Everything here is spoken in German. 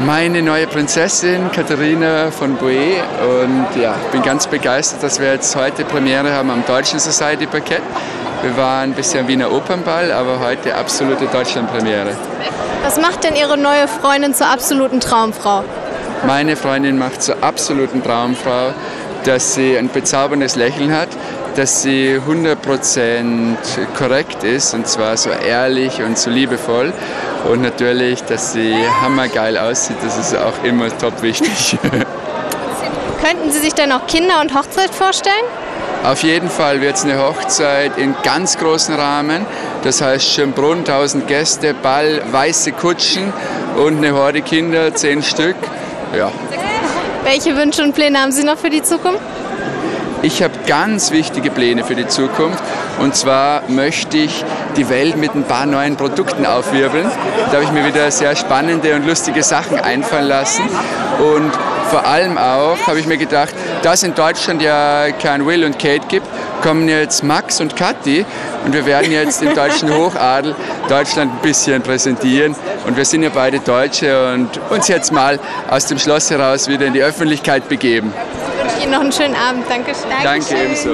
Meine neue Prinzessin Katharina von Boe, und ja, bin ganz begeistert, dass wir jetzt heute Premiere haben am Deutschen Society Parkett. Wir waren bisher am Wiener Opernball, aber heute absolute Deutschlandpremiere. Was macht denn Ihre neue Freundin zur absoluten Traumfrau? Meine Freundin macht zur absoluten Traumfrau, dass sie ein bezauberndes Lächeln hat, dass sie 100% korrekt ist, und zwar so ehrlich und so liebevoll, und natürlich, dass sie hammergeil aussieht, das ist auch immer top wichtig. Könnten Sie sich denn auch Kinder und Hochzeit vorstellen? Auf jeden Fall wird es eine Hochzeit in ganz großen Rahmen, das heißt Schönbrunn, 1000 Gäste, Ball, weiße Kutschen und eine Horde Kinder, 10 Stück. Ja. Welche Wünsche und Pläne haben Sie noch für die Zukunft? Ich habe ganz wichtige Pläne für die Zukunft, und zwar möchte ich die Welt mit ein paar neuen Produkten aufwirbeln. Da habe ich mir wieder sehr spannende und lustige Sachen einfallen lassen, und vor allem auch habe ich mir gedacht, da es in Deutschland ja kein Will und Kate gibt, kommen jetzt Max und Kathi, und wir werden jetzt im deutschen Hochadel Deutschland ein bisschen präsentieren, und wir sind ja beide Deutsche und uns jetzt mal aus dem Schloss heraus wieder in die Öffentlichkeit begeben. Ich wünsche Ihnen noch einen schönen Abend. Dankeschön. Danke ebenso.